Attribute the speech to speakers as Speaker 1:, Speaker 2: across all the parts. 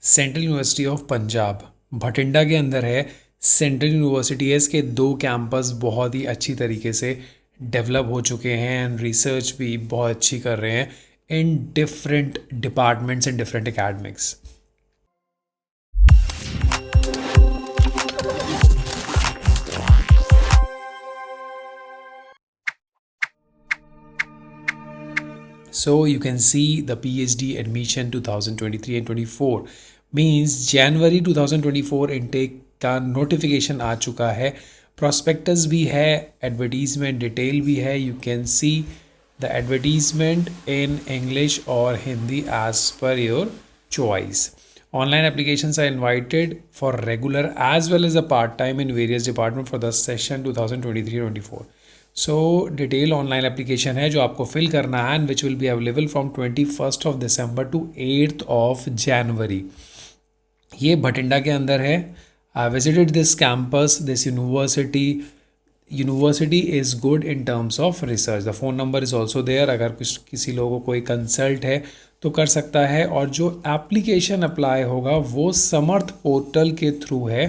Speaker 1: Central university of Punjab Bathinda के अंदर है। सेंट्रल यूनिवर्सिटी है, इसके 2 कैंपस बहुत ही अच्छी तरीके से डेवलप हो चुके हैं एंड रिसर्च भी बहुत अच्छी कर रहे हैं in different departments and different academics. So you can see the PhD admission 2023 and 24 means January 2024 intake का नोटिफिकेशन आ चुका है, प्रोस्पेक्टस भी है, एडवर्टीजमेंट डिटेल भी है। You can see the advertisement in English और Hindi as per your choice. Online applications are invited for regular as well as a part-time in various departments for the session 2023-24. So detail online application है जो आपको fill करना है and which will be available from 21 December to 8 January. ये भटिंडा के अंदर है। I visited this campus, this university is good in terms of research. The phone number is also there, अगर कुछ किसी लोगों को कोई कंसल्ट है तो कर सकता है। और जो एप्लीकेशन अप्लाई होगा वो समर्थ पोर्टल के थ्रू है।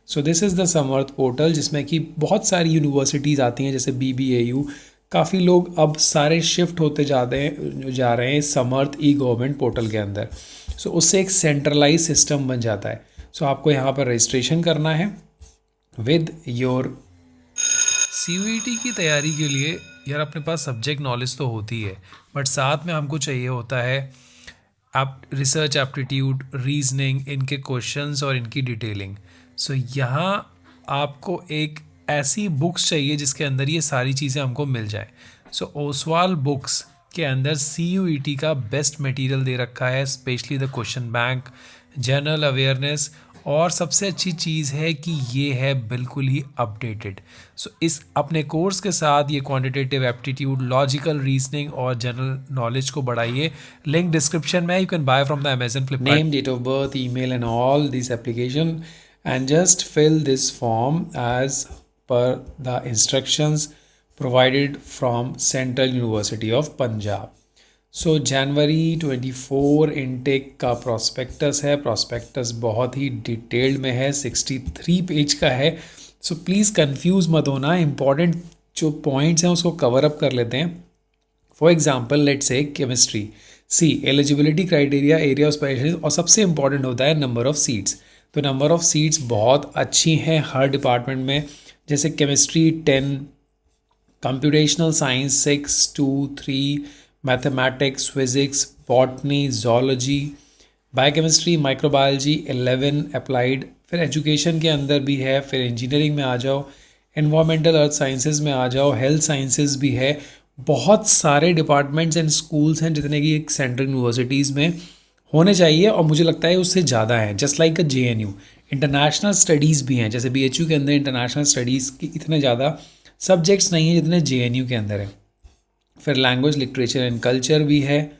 Speaker 1: So this is the Samarth portal जिसमें कि बहुत सारी यूनिवर्सिटीज़ आती हैं, जैसे BBAU। काफ़ी लोग अब सारे शिफ्ट होते जा रहे हैं समर्थ गवर्नमेंट पोर्टल के अंदर। सो उससे एक सेंट्रलाइज सिस्टम बन जाता है। सो आपको यहाँ पर रजिस्ट्रेशन करना है विद योर CUET की तैयारी के लिए। यार अपने पास सब्जेक्ट नॉलेज तो होती है, बट साथ में हमको चाहिए होता है आप रिसर्च एप्टीट्यूड, रीजनिंग, इनके क्वेश्चंस और इनकी डिटेलिंग। सो यहाँ आपको एक ऐसी बुक्स चाहिए जिसके अंदर ये सारी चीज़ें हमको मिल जाए। सो ओसवाल बुक्स के अंदर CUET का बेस्ट मटेरियल दे रखा है, specially the question bank, general awareness, और सबसे अच्छी चीज़ है कि ये है बिल्कुल ही अपडेटेड। सो इस अपने कोर्स के साथ ये क्वांटिटेटिव एप्टीट्यूड, लॉजिकल रीजनिंग और जनरल नॉलेज को बढ़ाइए। लिंक डिस्क्रिप्शन में, you can buy from the Amazon, Flipkart. Name, date of birth, email and all this application and just fill this form as per the instructions provided from Central University of Punjab. So January 24 intake का prospectus है। prospectus बहुत ही detailed में है, 63 page का है। so please confuse मत होना, important जो points हैं उसको cover up कर लेते हैं। For example, let's say chemistry, see eligibility criteria, area of specialization, और सबसे important होता है number of seats। तो नंबर ऑफ़ सीट्स बहुत अच्छी हैं हर डिपार्टमेंट में, जैसे chemistry 10, computational science 6, 2, 3, mathematics, physics, botany, zoology, biochemistry, microbiology 11, applied. फिर एजुकेशन के अंदर भी है, फिर इंजीनियरिंग में आ जाओ, एनवायरमेंटल अर्थ साइंसेज में आ जाओ, हेल्थ साइंसेज भी है। बहुत सारे डिपार्टमेंट्स एंड स्कूल्स हैं जितने कि एक सेंट्रल यूनिवर्सिटीज़ में होने चाहिए, और मुझे लगता है उससे ज़्यादा है। जस्ट लाइक अ JNU, इंटरनेशनल स्टडीज़ भी हैं, जैसे BHU के अंदर इंटरनेशनल स्टडीज़ की इतने ज़्यादा सब्जेक्ट्स नहीं हैं जितने JNU के अंदर है। फिर लैंग्वेज, लिटरेचर एंड कल्चर भी है,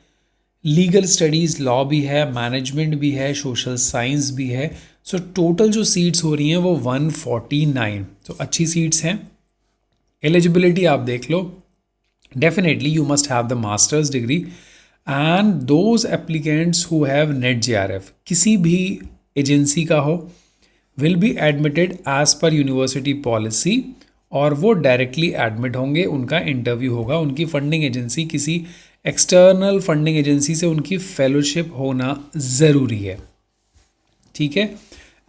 Speaker 1: लीगल स्टडीज़, लॉ भी है, मैनेजमेंट भी है, सोशल साइंस भी है। सो टोटल जो सीट्स हो रही हैं वो 149। तो अच्छी सीट्स हैं। एलिजिबिलिटी आप देख लो, definitely you must have the master's degree and those applicants who have NET JRF किसी भी एजेंसी का हो will be admitted as per university policy, और वो डायरेक्टली एडमिट होंगे। उनका इंटरव्यू होगा, उनकी फंडिंग एजेंसी, किसी एक्सटर्नल फंडिंग एजेंसी से उनकी फेलोशिप होना ज़रूरी है। ठीक है।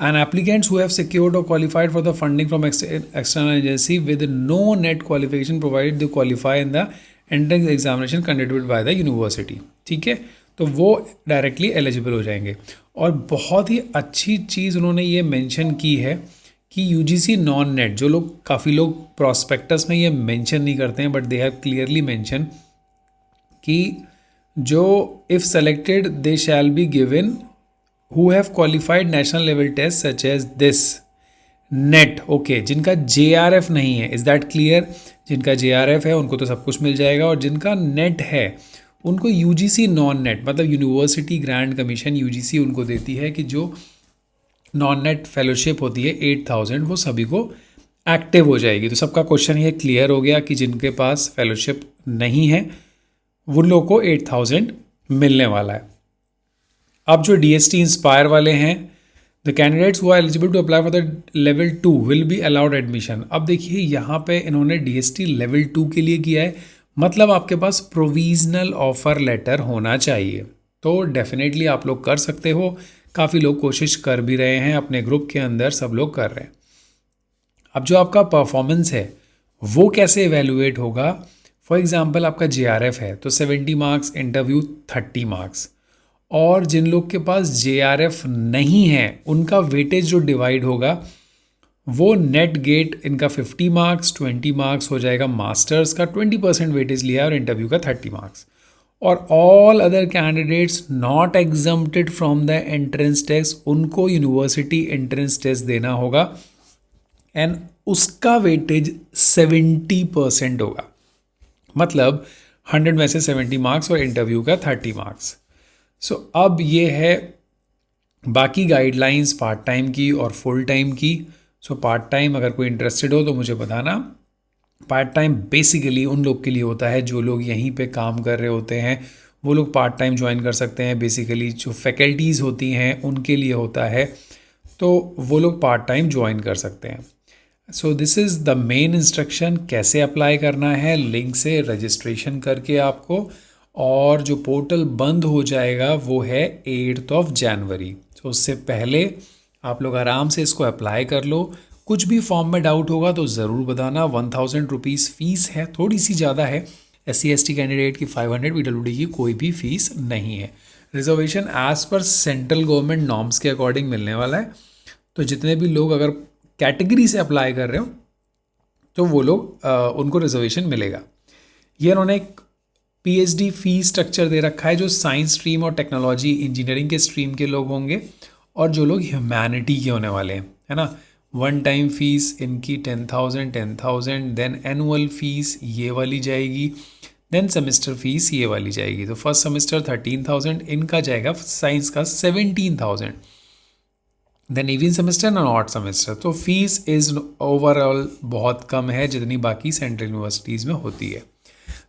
Speaker 1: And applicants who have secured or qualified for the funding from external agency with no net qualification provided they qualify in the entrance examination conducted by the university. ठीक है, तो वो डायरेक्टली एलिजिबल हो जाएंगे। और बहुत ही अच्छी चीज़ उन्होंने ये मेंशन की है कि UGC नॉन नेट, जो लोग काफ़ी लोग प्रॉस्पेक्टस में ये मेंशन नहीं करते हैं, but they have clearly mention कि जो if selected they shall be given who have qualified national level test such as this NET. Okay, जिनका JRF नहीं है, इज़ दैट क्लियर? जिनका JRF है उनको तो सब कुछ मिल जाएगा, और जिनका नेट है उनको UGC नॉन नेट, मतलब यूनिवर्सिटी ग्रांट कमीशन UGC उनको देती है कि जो नॉन नेट फेलोशिप होती है 8000, वो सभी को एक्टिव हो जाएगी। तो सबका क्वेश्चन ये क्लियर हो गया कि जिनके पास फेलोशिप नहीं है उन लोगों को 8000 मिलने वाला है। अब जो DST इंस्पायर वाले हैं, the candidates who are eligible to apply for the level 2 will be allowed admission. अब देखिए यहाँ पे इन्होंने DST लेवल 2 के लिए किया है, मतलब आपके पास प्रोविजनल ऑफर लेटर होना चाहिए। तो डेफिनेटली आप लोग कर सकते हो, काफ़ी लोग कोशिश कर भी रहे हैं, अपने ग्रुप के अंदर सब लोग कर रहे हैं। अब जो आपका परफॉर्मेंस है वो कैसे इवेलुएट होगा? फॉर एग्जांपल आपका JRF है तो 70 मार्क्स, इंटरव्यू 30 मार्क्स, और जिन लोग के पास JRF नहीं है उनका वेटेज जो डिवाइड होगा वो नेट गेट इनका 50 मार्क्स, 20 मार्क्स हो जाएगा मास्टर्स का, 20% वेटेज लिया और इंटरव्यू का 30 मार्क्स। और all other candidates not exempted from the entrance test, उनको यूनिवर्सिटी एंट्रेंस टेस्ट देना होगा एंड उसका वेटेज 70% होगा, मतलब 100 में से 70 मार्क्स और इंटरव्यू का 30 मार्क्स। सो अब ये है बाकी गाइडलाइंस पार्ट टाइम की और फुल टाइम की। सो पार्ट टाइम अगर कोई इंटरेस्टेड हो तो मुझे बताना। पार्ट टाइम बेसिकली उन लोग के लिए होता है जो लोग यहीं पे काम कर रहे होते हैं, वो लोग पार्ट टाइम ज्वाइन कर सकते हैं। बेसिकली जो फैकल्टीज़ होती हैं उनके लिए होता है, तो वो लोग पार्ट टाइम ज्वाइन कर सकते हैं। So this is the main instruction, कैसे अप्लाई करना है, लिंक से रजिस्ट्रेशन करके आपको, और जो पोर्टल बंद हो जाएगा वो है 8 जनवरी। तो उससे पहले आप लोग आराम से इसको अप्लाई कर लो। कुछ भी फॉर्म में डाउट होगा तो ज़रूर बताना। 1000 रुपीज़ फ़ीस है, थोड़ी सी ज़्यादा है। SC/ST कैंडिडेट की 500, PWD की कोई भी फ़ीस नहीं है। Reservation as per central government norms के अकॉर्डिंग मिलने वाला है। तो जितने भी लोग अगर कैटेगरी से अप्लाई कर रहे हो तो वो लोग उनको रिजर्वेशन मिलेगा। ये उन्होंने एक PhD फी स्ट्रक्चर दे रखा है, जो साइंस स्ट्रीम और टेक्नोलॉजी इंजीनियरिंग के स्ट्रीम के लोग होंगे और जो लोग ह्यूमैनिटी के होने वाले हैं, है ना। वन टाइम फीस इनकी 10,000, देन एनुअल फीस ये वाली जाएगी, देन सेमेस्टर फीस ये वाली जाएगी। तो फर्स्ट सेमेस्टर 13,000 इनका जाएगा, साइंस का 17,000, then even semester and odd semester. तो फीस इज़ ओवरऑल बहुत कम है जितनी बाकी सेंट्रल यूनिवर्सिटीज़ में होती है।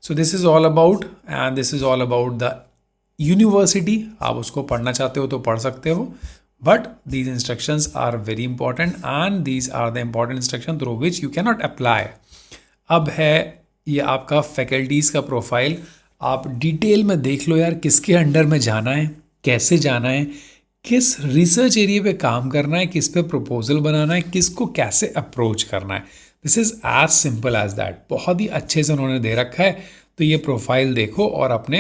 Speaker 1: So this is all about, and this is all about the university. आप उसको पढ़ना चाहते हो तो पढ़ सकते हो, but these instructions are very important and these are the important instruction through which you cannot apply। अब है ये आपका फैकल्टीज़ का प्रोफाइल, आप डिटेल में देख लो यार, किसके अंडर में जाना है, कैसे जाना है, किस रिसर्च एरिया पे काम करना है, किस पे प्रपोजल बनाना है, किसको कैसे अप्रोच करना है। This is as simple as that. बहुत ही अच्छे से उन्होंने दे रखा है। तो ये प्रोफाइल देखो और अपने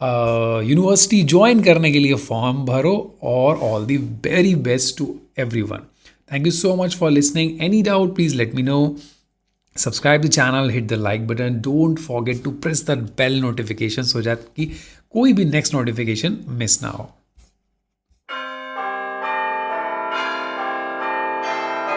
Speaker 1: यूनिवर्सिटी ज्वाइन करने के लिए फॉर्म भरो, और all the very best to everyone. Thank you so much for listening. Any doubt please let me know. Subscribe the channel, hit the like button, don't forget to press the bell notification, so that कि कोई भी next notification miss ना हो।